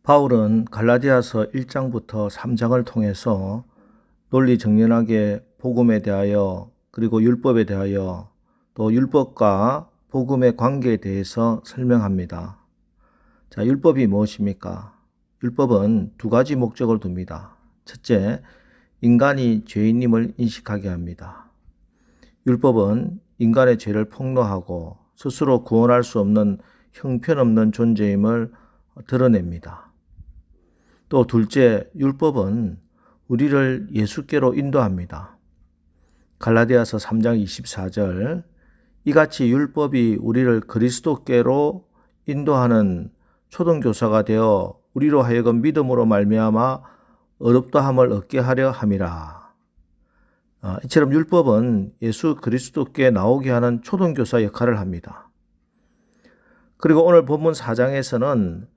바울은 갈라디아서 1장부터 3장을 통해서 논리정연하게 복음에 대하여 그리고 율법에 대하여 또 율법과 복음의 관계에 대해서 설명합니다. 자, 율법이 무엇입니까? 율법은 두 가지 목적을 둡니다. 첫째, 인간이 죄인임을 인식하게 합니다. 율법은 인간의 죄를 폭로하고 스스로 구원할 수 없는 형편없는 존재임을 드러냅니다. 또 둘째, 율법은 우리를 예수께로 인도합니다. 갈라디아서 3장 24절, 이같이 율법이 우리를 그리스도께로 인도하는 초등교사가 되어 우리로 하여금 믿음으로 말미암아 의롭다함을 얻게 하려 함이라. 이처럼 율법은 예수 그리스도께 나오게 하는 초등교사 역할을 합니다. 그리고 오늘 본문 4장에서는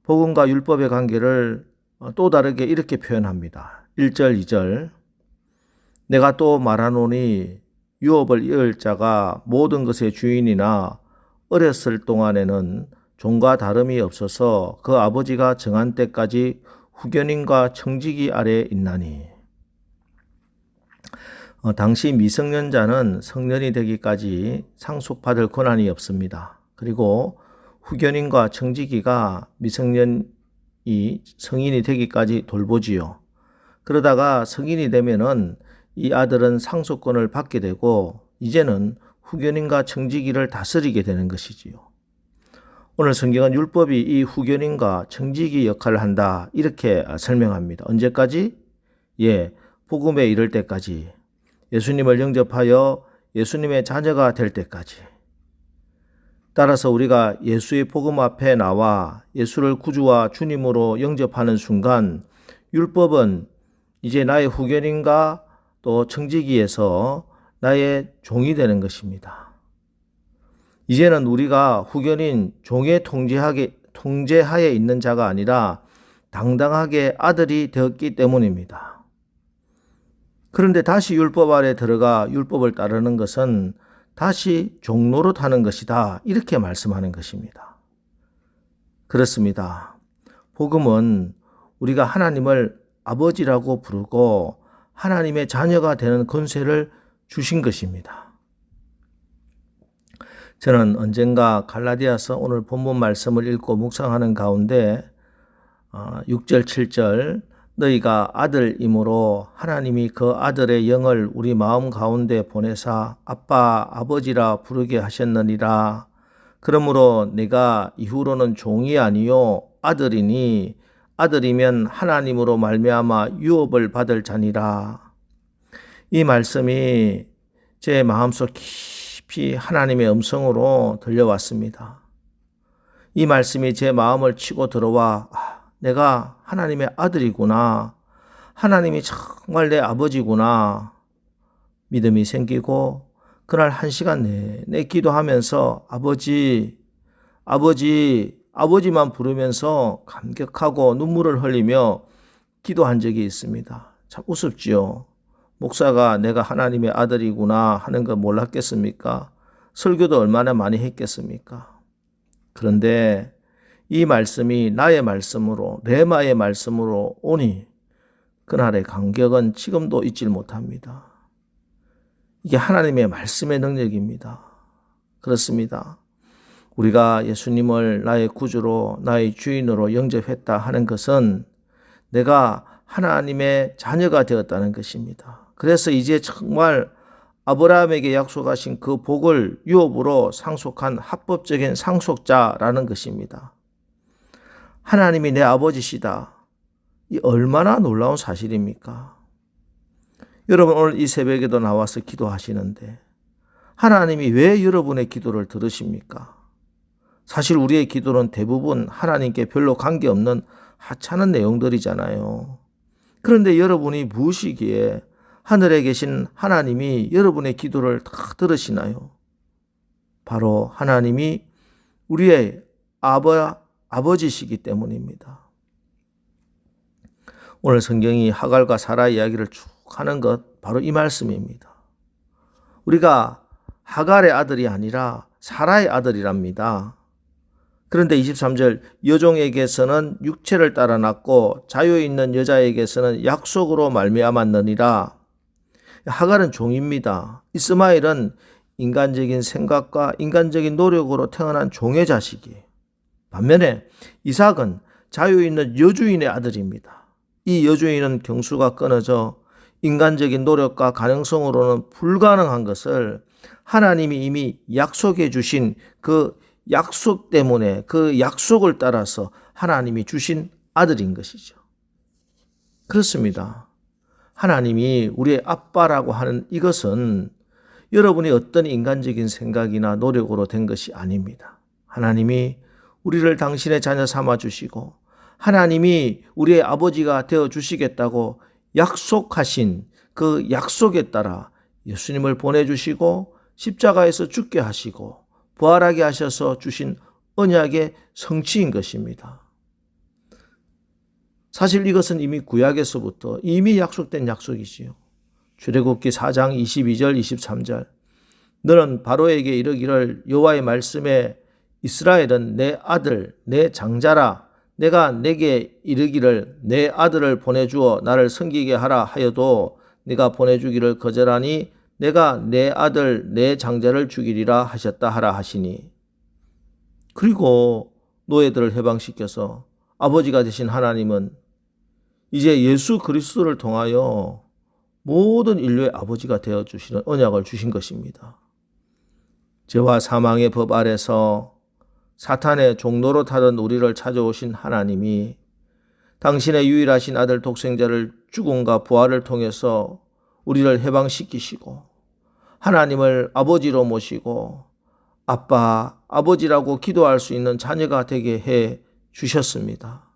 복음과 율법의 관계를 또 다르게 이렇게 표현합니다. 1절, 2절, 내가 또 말하노니 유업을 이을 자가 모든 것의 주인이나 어렸을 동안에는 종과 다름이 없어서 그 아버지가 정한 때까지 후견인과 청지기 아래에 있나니. 당시 미성년자는 성년이 되기까지 상속받을 권한이 없습니다. 그리고 후견인과 청지기가 미성년이 성인이 되기까지 돌보지요. 그러다가 성인이 되면은 이 아들은 상속권을 받게 되고 이제는 후견인과 청지기를 다스리게 되는 것이지요. 오늘 성경은 율법이 이 후견인과 청지기 역할을 한다 이렇게 설명합니다. 언제까지? 복음에 이를 때까지, 예수님을 영접하여 예수님의 자녀가 될 때까지. 따라서 우리가 예수의 복음 앞에 나와 예수를 구주와 주님으로 영접하는 순간 율법은 이제 나의 후견인과 또 청지기에서 나의 종이 되는 것입니다. 이제는 우리가 후견인 종의 통제하에 있는 자가 아니라 당당하게 아들이 되었기 때문입니다. 그런데 다시 율법 아래 들어가 율법을 따르는 것은 다시 종노릇하는 것이다 이렇게 말씀하는 것입니다. 그렇습니다. 복음은 우리가 하나님을 아버지라고 부르고 하나님의 자녀가 되는 권세를 주신 것입니다. 저는 언젠가 갈라디아서 오늘 본문 말씀을 읽고 묵상하는 가운데 6절 7절 너희가 아들이므로 하나님이 그 아들의 영을 우리 마음 가운데 보내사 아빠 아버지라 부르게 하셨느니라. 그러므로 내가 이후로는 종이 아니요 아들이니 아들이면 하나님으로 말미암아 유업을 받을 자니라. 이 말씀이 제 마음속 깊이 하나님의 음성으로 들려왔습니다. 이 말씀이 제 마음을 치고 들어와 내가 하나님의 아들이구나. 하나님이 정말 내 아버지구나. 믿음이 생기고 그날 1시간 내내 기도하면서 아버지만 부르면서 감격하고 눈물을 흘리며 기도한 적이 있습니다. 참 우습지요. 목사가 내가 하나님의 아들이구나 하는 거 몰랐겠습니까? 설교도 얼마나 많이 했겠습니까? 그런데 이 말씀이 나의 말씀으로 레마의 말씀으로 오니 그날의 감격은 지금도 잊질 못합니다. 이게 하나님의 말씀의 능력입니다. 그렇습니다. 우리가 예수님을 나의 구주로 나의 주인으로 영접했다 하는 것은 내가 하나님의 자녀가 되었다는 것입니다. 그래서 이제 정말 아브라함에게 약속하신 그 복을 유업으로 상속한 합법적인 상속자라는 것입니다. 하나님이 내 아버지시다. 이 얼마나 놀라운 사실입니까? 여러분 오늘 이 새벽에도 나와서 기도하시는데 하나님이 왜 여러분의 기도를 들으십니까? 사실 우리의 기도는 대부분 하나님께 별로 관계없는 하찮은 내용들이잖아요. 그런데 여러분이 무엇이기에 하늘에 계신 하나님이 여러분의 기도를 다 들으시나요? 바로 하나님이 우리의 아버지시기 때문입니다. 오늘 성경이 하갈과 사라 이야기를 쭉 하는 것 바로 이 말씀입니다. 우리가 하갈의 아들이 아니라 사라의 아들이랍니다. 그런데 23절 여종에게서는 육체를 따라 났고 자유에 있는 여자에게서는 약속으로 말미암았느니라. 하갈은 종입니다. 이스마엘은 인간적인 생각과 인간적인 노력으로 태어난 종의 자식이에요. 반면에 이삭은 자유 있는 여주인의 아들입니다. 이 여주인은 경수가 끊어져 인간적인 노력과 가능성으로는 불가능한 것을 하나님이 이미 약속해 주신 그 약속 때문에 그 약속을 따라서 하나님이 주신 아들인 것이죠. 그렇습니다. 하나님이 우리의 아빠라고 하는 이것은 여러분이 어떤 인간적인 생각이나 노력으로 된 것이 아닙니다. 하나님이 우리를 당신의 자녀 삼아 주시고 하나님이 우리의 아버지가 되어 주시겠다고 약속하신 그 약속에 따라 예수님을 보내주시고 십자가에서 죽게 하시고 부활하게 하셔서 주신 언약의 성취인 것입니다. 사실 이것은 이미 구약에서부터 이미 약속된 약속이지요. 출애굽기 4장 22절 23절 너는 바로에게 이르기를 여호와의 말씀에 이스라엘은 내 아들 내 장자라 내가 내게 이르기를 내 아들을 보내주어 나를 섬기게 하라 하여도 네가 보내주기를 거절하니 내가 내 아들 내 장자를 죽이리라 하셨다 하라 하시니. 그리고 노예들을 해방시켜서 아버지가 되신 하나님은 이제 예수 그리스도를 통하여 모든 인류의 아버지가 되어주시는 언약을 주신 것입니다. 죄와 사망의 법 아래서 사탄의 종로로 타던 우리를 찾아오신 하나님이 당신의 유일하신 아들 독생자를 죽음과 부활을 통해서 우리를 해방시키시고 하나님을 아버지로 모시고 아빠, 아버지라고 기도할 수 있는 자녀가 되게 해 주셨습니다.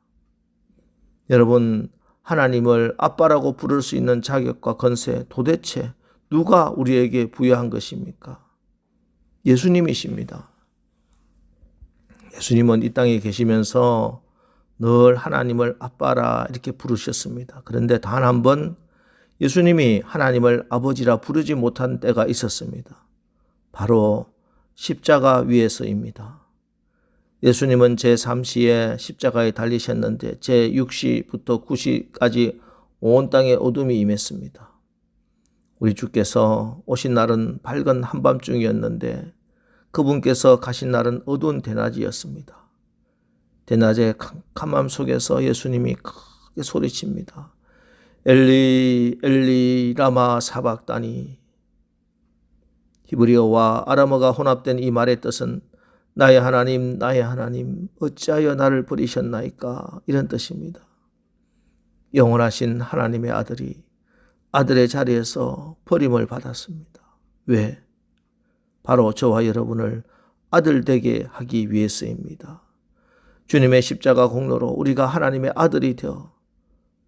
여러분, 하나님을 아빠라고 부를 수 있는 자격과 권세 도대체 누가 우리에게 부여한 것입니까? 예수님이십니다. 예수님은 이 땅에 계시면서 늘 하나님을 아빠라 이렇게 부르셨습니다. 그런데 단 한 번 예수님이 하나님을 아버지라 부르지 못한 때가 있었습니다. 바로 십자가 위에서입니다. 예수님은 제3시에 십자가에 달리셨는데 제6시부터 9시까지 온 땅에 어둠이 임했습니다. 우리 주께서 오신 날은 밝은 한밤중이었는데 그분께서 가신 날은 어두운 대낮이었습니다. 대낮의 캄캄함 속에서 예수님이 크게 소리칩니다. 엘리 엘리 라마 사박다니. 히브리어와 아람어가 혼합된 이 말의 뜻은 나의 하나님 나의 하나님 어찌하여 나를 버리셨나이까 이런 뜻입니다. 영원하신 하나님의 아들이 아들의 자리에서 버림을 받았습니다. 왜? 바로 저와 여러분을 아들 되게 하기 위해서입니다. 주님의 십자가 공로로 우리가 하나님의 아들이 되어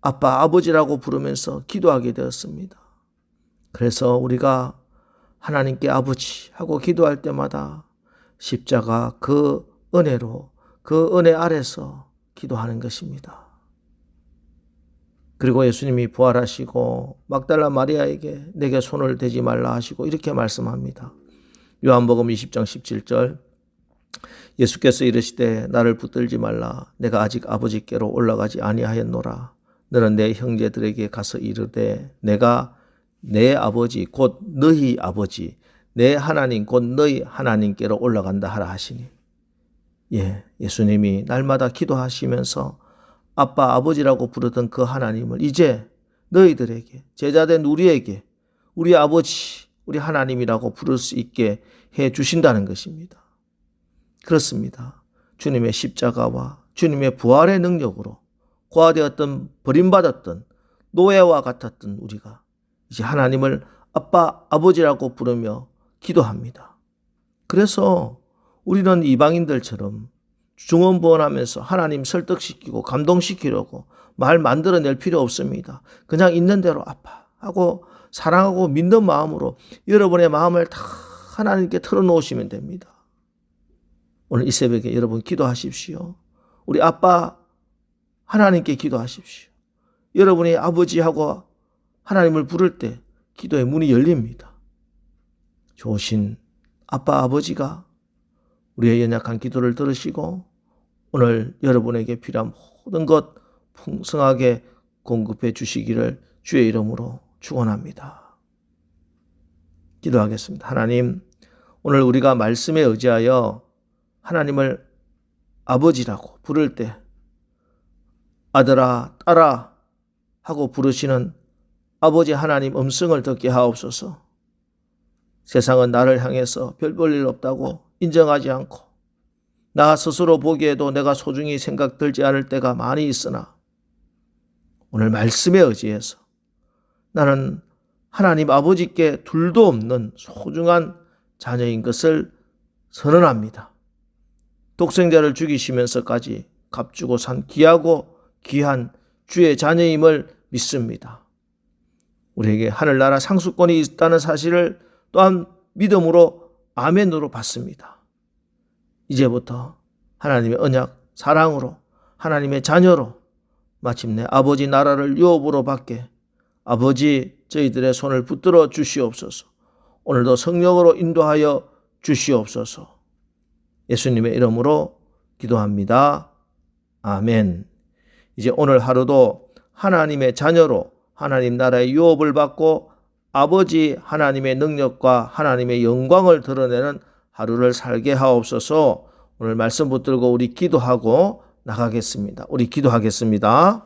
아빠, 아버지라고 부르면서 기도하게 되었습니다. 그래서 우리가 하나님께 아버지 하고 기도할 때마다 십자가 그 은혜로 그 은혜 아래서 기도하는 것입니다. 그리고 예수님이 부활하시고 막달라 마리아에게 내게 손을 대지 말라 하시고 이렇게 말씀합니다. 요한복음 20장 17절 예수께서 이르시되 나를 붙들지 말라 내가 아직 아버지께로 올라가지 아니하였노라 너는 내 형제들에게 가서 이르되 내가 내 아버지 곧 너희 아버지 내 하나님 곧 너희 하나님께로 올라간다 하라 하시니. 예수님이 날마다 기도하시면서 아빠 아버지라고 부르던 그 하나님을 이제 너희들에게 제자된 우리에게 우리 아버지 우리 하나님이라고 부를 수 있게 해 주신다는 것입니다. 그렇습니다. 주님의 십자가와 주님의 부활의 능력으로 고아되었던 버림받았던 노예와 같았던 우리가 이제 하나님을 아빠 아버지라고 부르며 기도합니다. 그래서 우리는 이방인들처럼 중언부언하면서 하나님 설득시키고 감동시키려고 말 만들어낼 필요 없습니다. 그냥 있는 대로 아빠 하고 사랑하고 믿는 마음으로 여러분의 마음을 다 하나님께 털어놓으시면 됩니다. 오늘 이 새벽에 여러분 기도하십시오. 우리 아빠 하나님께 기도하십시오. 여러분이 아버지하고 하나님을 부를 때 기도의 문이 열립니다. 좋으신 아빠 아버지가 우리의 연약한 기도를 들으시고 오늘 여러분에게 필요한 모든 것 풍성하게 공급해 주시기를 주의 이름으로 축원합니다. 기도하겠습니다. 하나님, 오늘 우리가 말씀에 의지하여 하나님을 아버지라고 부를 때 아들아, 딸아 하고 부르시는 아버지 하나님 음성을 듣게 하옵소서. 세상은 나를 향해서 별 볼 일 없다고 인정하지 않고 나 스스로 보기에도 내가 소중히 생각들지 않을 때가 많이 있으나 오늘 말씀에 의지해서 나는 하나님 아버지께 둘도 없는 소중한 자녀인 것을 선언합니다. 독생자를 죽이시면서까지 값주고 산 귀하고 귀한 주의 자녀임을 믿습니다. 우리에게 하늘나라 상수권이 있다는 사실을 또한 믿음으로 아멘으로 받습니다. 이제부터 하나님의 언약, 사랑으로 하나님의 자녀로 마침내 아버지 나라를 유업으로 받게 아버지 저희들의 손을 붙들어 주시옵소서. 오늘도 성령으로 인도하여 주시옵소서. 예수님의 이름으로 기도합니다. 아멘. 이제 오늘 하루도 하나님의 자녀로 하나님 나라의 유업을 받고 아버지 하나님의 능력과 하나님의 영광을 드러내는 하루를 살게 하옵소서. 오늘 말씀 붙들고 우리 기도하고 나가겠습니다. 우리 기도하겠습니다.